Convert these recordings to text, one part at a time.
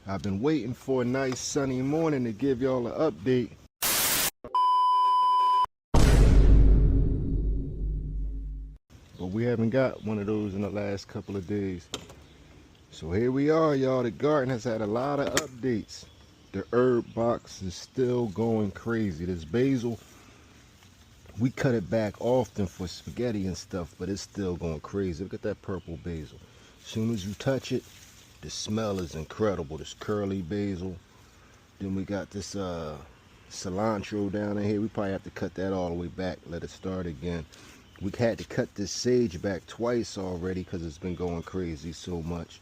I've been waiting for a nice sunny morning to give y'all an update. But we haven't got one of those in the last couple of days. So here we are, y'all. The garden has had a lot of updates. The herb box is still going crazy. This basil, we cut it back often for spaghetti and stuff, but it's still going crazy. Look at that purple basil. As soon as you touch it, the smell is incredible. This curly basil. Then we got this cilantro down in here. We probably have to cut that all the way back, let it start again. We had to cut this sage back twice already because it's been going crazy so much.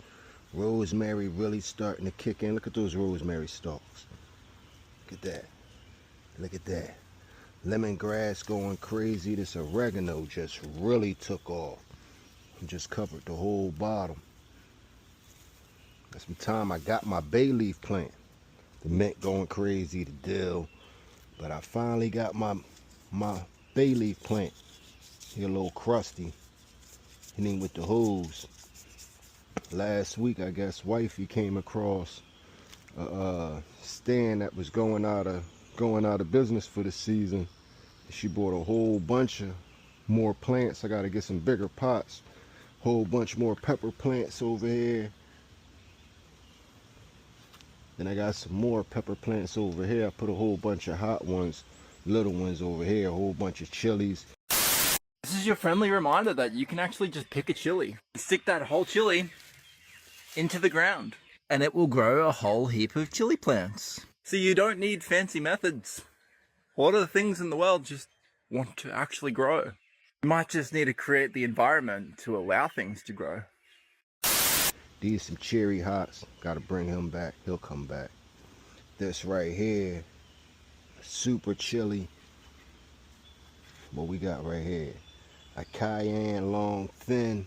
Rosemary really starting to kick in. Look at those rosemary stalks. Look at that. Look at that. Lemongrass going crazy. This oregano just really took off. Just covered the whole bottom. That's the time I got my bay leaf plant. The mint going crazy, the dill. But I finally got my bay leaf plant. He a little crusty. He ain't with the hose. Last week, I guess, wifey came across a stand that was going out of business for the season. She bought a whole bunch of more plants. I got to get some bigger pots. Whole bunch more pepper plants over here. Then I got some more pepper plants over here. I put a whole bunch of hot ones, little ones over here, a whole bunch of chilies. This is your friendly reminder that you can actually just pick a chili, stick that whole chili into the ground, and it will grow a whole heap of chili plants. So you don't need fancy methods. A lot of the things in the world just want to actually grow. You might just need to create the environment to allow things to grow. These some cherry hots. Gotta bring him back. He'll come back. This right here, super chili. What we got right here? A cayenne long thin.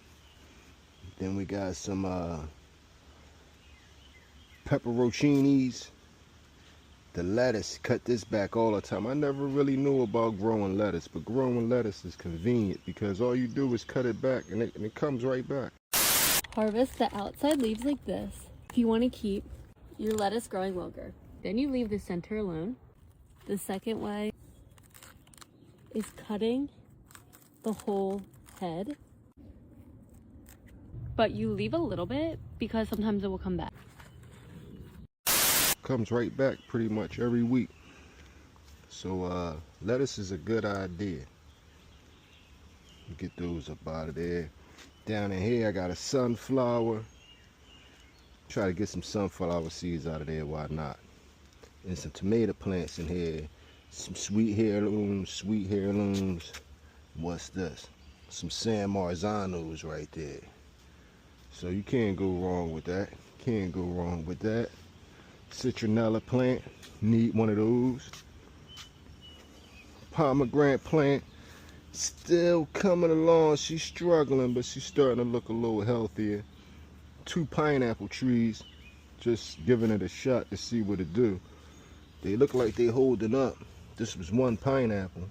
Then we got some pepperoncinis. The lettuce, cut this back all the time. I never really knew about growing lettuce, but growing lettuce is convenient because all you do is cut it back and it comes right back. Harvest the outside leaves like this if you want to keep your lettuce growing longer. Then you leave the center alone. The second way is cutting the whole head, but you leave a little bit because sometimes it will come back. Comes right back pretty much every week. So lettuce is a good idea. Get those up out of there. Down in here I got a sunflower. Try to get some sunflower seeds out of there, why not? And some tomato plants in here. Some sweet heirlooms. What's this? Some San Marzanos right there. So you can't go wrong with that. Can't go wrong with that. Citronella plant, need one of those. Pomegranate plant, still coming along. She's struggling, but she's starting to look a little healthier. 2 pineapple trees, just giving it a shot to see what it do. They look like they holding up. This was 1 pineapple.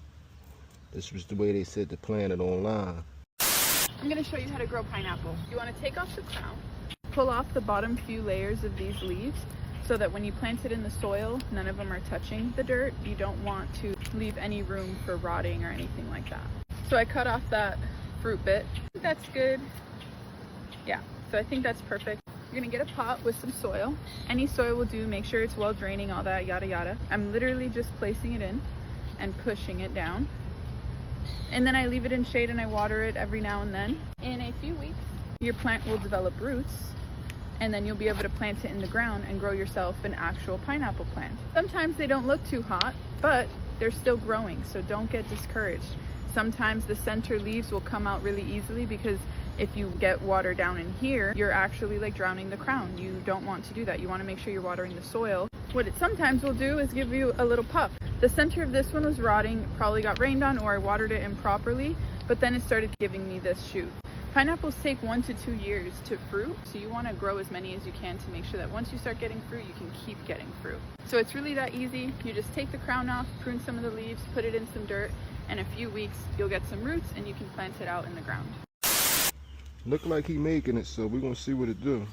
This was the way they said to plant it online. I'm going to show you how to grow pineapple. You want to take off the crown, pull off the bottom few layers of these leaves so that when you plant it in the soil, none of them are touching the dirt. You don't want to leave any room for rotting or anything like that. So I cut off that fruit bit. I think that's good. Yeah, so I think that's perfect. You're going to get a pot with some soil. Any soil will do. Make sure it's well draining, all that yada yada. I'm literally just placing it in and pushing it down. And then I leave it in shade and I water it every now and then. In a few weeks, your plant will develop roots, and then you'll be able to plant it in the ground and grow yourself an actual pineapple plant. Sometimes they don't look too hot, but they're still growing, so don't get discouraged. Sometimes the center leaves will come out really easily because if you get water down in here, you're actually like drowning the crown. You don't want to do that. You want to make sure you're watering the soil. What it sometimes will do is give you a little puff. The center of this one was rotting, probably got rained on, or I watered it improperly, but then it started giving me this shoot. Pineapples take 1 to 2 years to fruit, so you want to grow as many as you can to make sure that once you start getting fruit, you can keep getting fruit. So it's really that easy. You just take the crown off, prune some of the leaves, put it in some dirt, and in a few weeks, you'll get some roots and you can plant it out in the ground. Look like he making it, so we're gonna see what it do.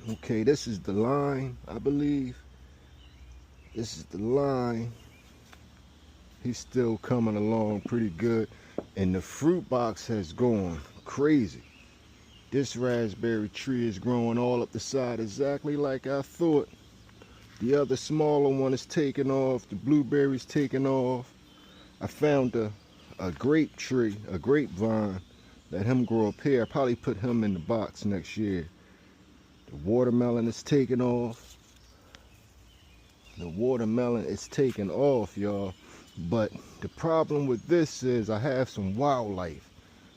Okay, this is the line, I believe. This is the line. He's still coming along pretty good. And the fruit box has gone crazy. This raspberry tree is growing all up the side exactly like I thought. The other smaller one is taking off. The blueberries taking off. I found a grape tree, a grapevine. Let him grow up here. I probably put him in the box next year. The watermelon is taking off. The watermelon is taking off, y'all. But the problem with this is I have some wildlife.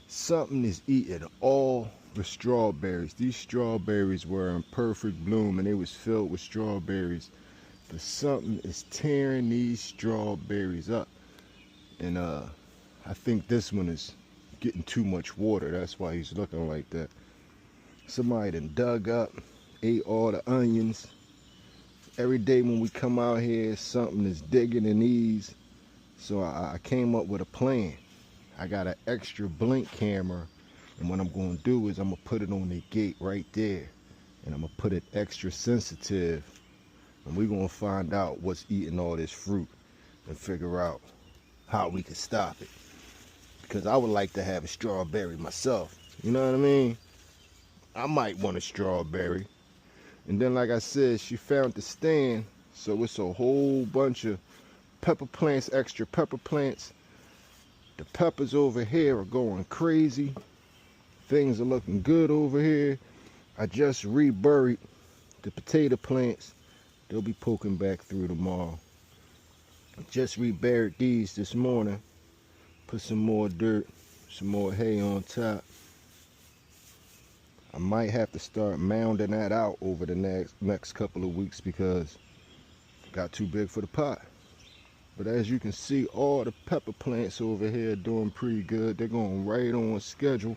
Something is eating all the strawberries. These strawberries were in perfect bloom and they was filled with strawberries. But something is tearing these strawberries up. And I think this one is getting too much water. That's why he's looking like that. Somebody done dug up, ate all the onions. Every day when we come out here, something is digging in these. So I came up with a plan. I got an extra blink camera, and what I'm going to do is I'm going to put it on the gate right there, and I'm going to put it extra sensitive, and we're going to find out what's eating all this fruit and figure out how we can stop it. Because I would like to have a strawberry myself. You know what I mean? I might want a strawberry. And then, like I said, she found the stand, so it's a whole bunch of pepper plants, extra pepper plants. The peppers over here are going crazy. Things are looking good over here. I just reburied the potato plants. They'll be poking back through tomorrow. Just reburied these this morning. Put some more dirt, some more hay on top. I might have to start mounding that out over the next couple of weeks because it got too big for the pot. But as you can see, all the pepper plants over here are doing pretty good. They're going right on schedule.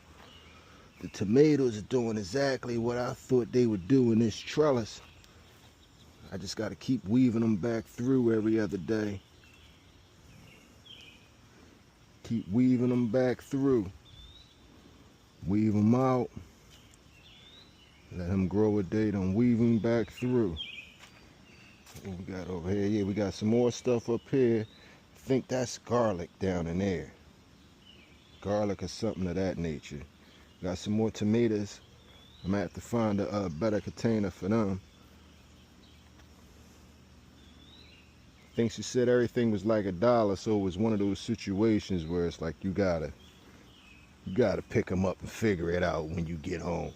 The tomatoes are doing exactly what I thought they would do in this trellis. I just got to keep weaving them back through every other day. Keep weaving them back through. Weave them out. Let him grow a day, then weave him back through. What we got over here? Yeah, we got some more stuff up here. I think that's garlic down in there. Garlic or something of that nature. Got some more tomatoes. I'm gonna have to find a better container for them. I think she said everything was like $1, so it was one of those situations where it's like you gotta pick them up and figure it out when you get home.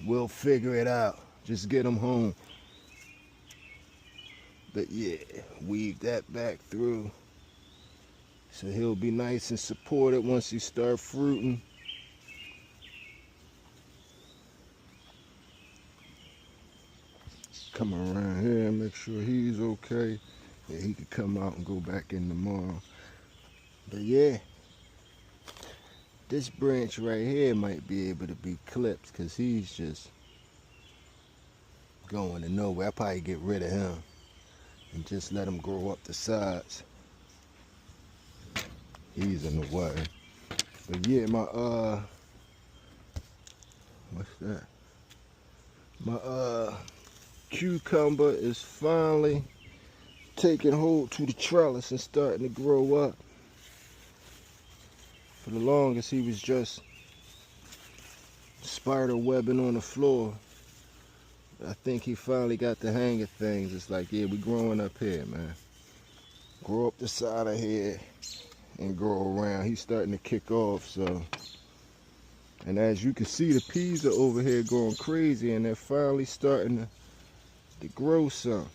We'll figure it out. Just get them home. But yeah, weave that back through. So he'll be nice and supported once he start fruiting. Come around here and make sure he's okay. Yeah, he could come out and go back in tomorrow. But yeah, this branch right here might be able to be clipped because he's just going to nowhere. I'll probably get rid of him and just let him grow up the sides. He's in the way. But yeah, my what's that? My cucumber is finally taking hold to the trellis and starting to grow up. For the longest, he was just spider webbing on the floor. I think he finally got the hang of things. It's like, yeah, we growing up here, man. Grow up the side of here and grow around. He's starting to kick off, so. And as you can see, the peas are over here going crazy, and they're finally starting to grow some.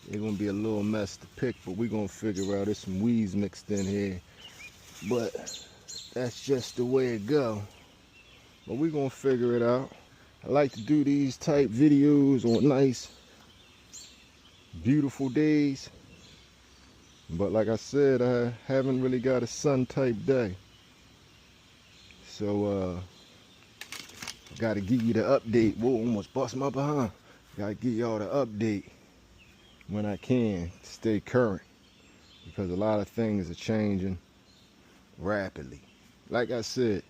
They're gonna be a little mess to pick, but we're gonna figure out. There's some weeds mixed in here, but that's just the way it go. But we're gonna figure it out. I like to do these type videos on nice, beautiful days. But like I said, I haven't really got a sun type day. So gotta give you the update. Whoa, almost bust my behind. Gotta give y'all the update when I can, stay current, because a lot of things are changing rapidly. Like I said,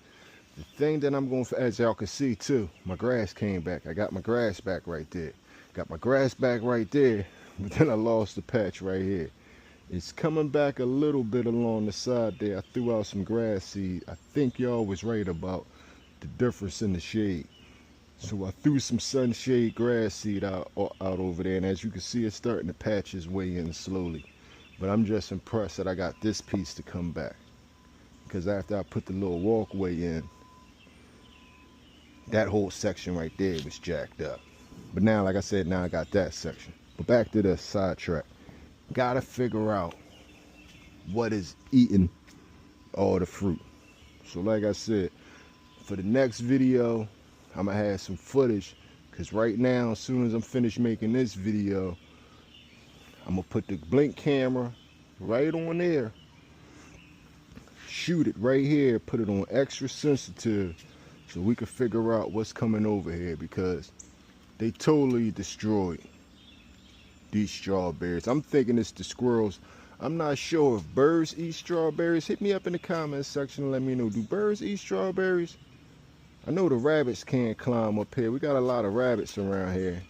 The thing that I'm going to, as y'all can see too, my grass came back. I got my grass back right there. Got my grass back right there, but then I lost the patch right here. It's coming back a little bit along the side there. I threw out some grass seed. I think y'all was right about the difference in the shade. So I threw some sunshade grass seed out over there, and as you can see, it's starting to patch its way in slowly. But I'm just impressed that I got this piece to come back, because after I put the little walkway in, that whole section right there was jacked up. But now, like I said, now I got that section. But back to the sidetrack. Gotta figure out what is eating all the fruit. So like I said, for the next video, I'm gonna have some footage, because right now, as soon as I'm finished making this video, I'm gonna put the blink camera right on there, shoot it right here, put it on extra sensitive, so we can figure out what's coming over here, because they totally destroyed these strawberries. I'm thinking it's the squirrels. I'm not sure if birds eat strawberries. Hit me up in the comments section and let me know, do birds eat strawberries? I know the rabbits can't climb up here. We got a lot of rabbits around here.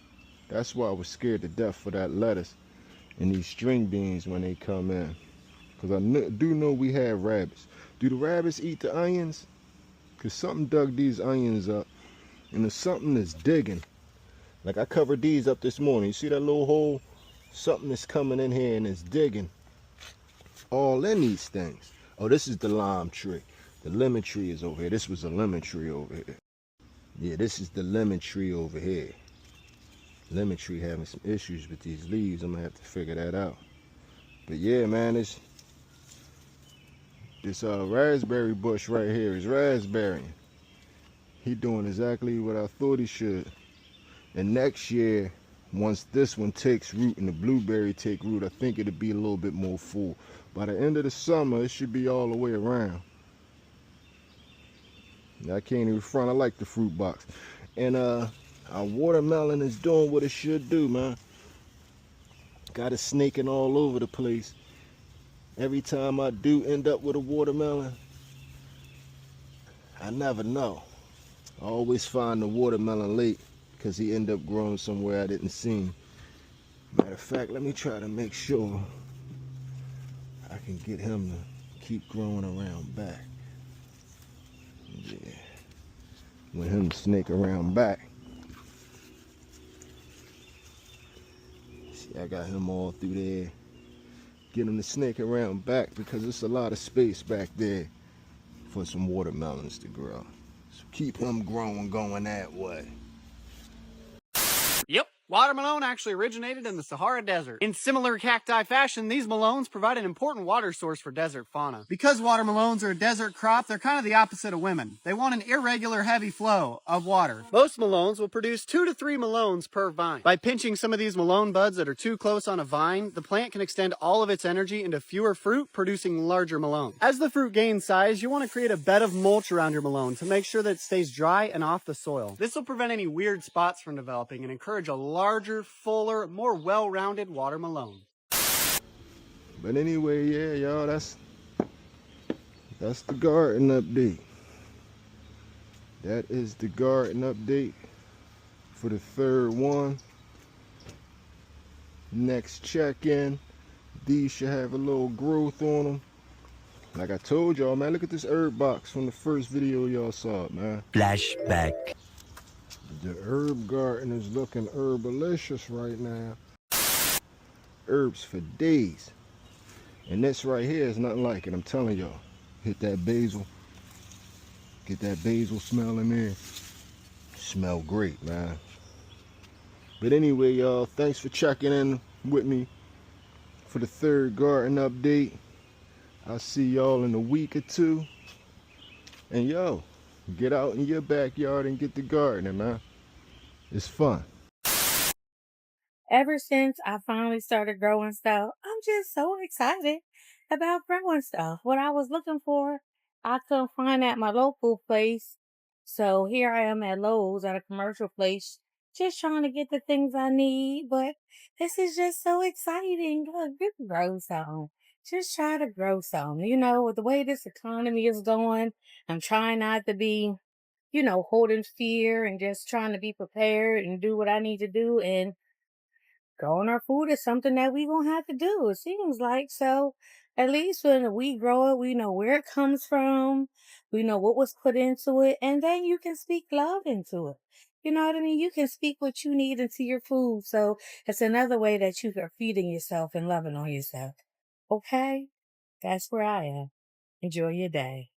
That's why I was scared to death for that lettuce and these string beans when they come in, because I do know we have rabbits. Do the rabbits eat the onions? Because something dug these onions up, and there's something that's digging. Like I covered these up this morning. You see that little hole? Something is coming in here and it's digging all in these things. Oh, this is the lime tree. The lemon tree is over here. This was a lemon tree over here. Yeah, this is the lemon tree over here. Lemon tree having some issues with these leaves. I'm gonna have to figure that out. But yeah, man, this raspberry bush right here is raspberrying. He doing exactly what I thought he should. And next year, once this one takes root and the blueberry take root, I think it'll be a little bit more full. By the end of the summer, it should be all the way around. I can't even front. I like the fruit box. And our watermelon is doing what it should do, man. Got it snaking all over the place. Every time I do end up with a watermelon, I never know. I always find the watermelon late, because he ended up growing somewhere I didn't see him. Matter of fact, let me try to make sure I can get him to keep growing around back. Yeah. With him to snake around back. See, I got him all through there. Get him to snake around back, because there's a lot of space back there for some watermelons to grow. So keep him growing, going that way. Yep, watermelon actually originated in the Sahara Desert. In similar cacti fashion, these melons provide an important water source for desert fauna. Because watermelons are a desert crop, they're kind of the opposite of women. They want an irregular, heavy flow of water. Most melons will produce 2 to 3 melons per vine. By pinching some of these melon buds that are too close on a vine, the plant can extend all of its energy into fewer fruit, producing larger melons. As the fruit gains size, you want to create a bed of mulch around your melon to make sure that it stays dry and off the soil. This will prevent any weird spots from developing and encourage a larger, fuller, more well-rounded watermelon. But anyway, yeah, y'all, that's the garden update. That is the garden update for the third one. Next check-in, these should have a little growth on them. Like I told y'all, man, look at this herb box from the first video y'all saw, man. Flashback. The herb garden is looking herbalicious right now. Herbs for days. And this right here is nothing like it, I'm telling y'all. Hit that basil. Get that basil smell in there. Smell great, man. But anyway, y'all, thanks for checking in with me for the third garden update. I'll see y'all in a week or two. And yo, get out in your backyard and get the gardening, man. It's fun. Ever since I finally started growing stuff, I'm just so excited about growing stuff. What I was looking for, I couldn't find at my local place. So here I am at Lowe's at a commercial place, just trying to get the things I need. But this is just so exciting. Look, you can grow some. Just try to grow some. You know, with the way this economy is going, I'm trying not to be holding fear and just trying to be prepared and do what I need to do. And growing our food is something that we gonna have to do. It seems like so. At least when we grow it, we know where it comes from. We know what was put into it, and then you can speak love into it. You know what I mean? You can speak what you need into your food. So it's another way that you are feeding yourself and loving on yourself. Okay, that's where I am. Enjoy your day.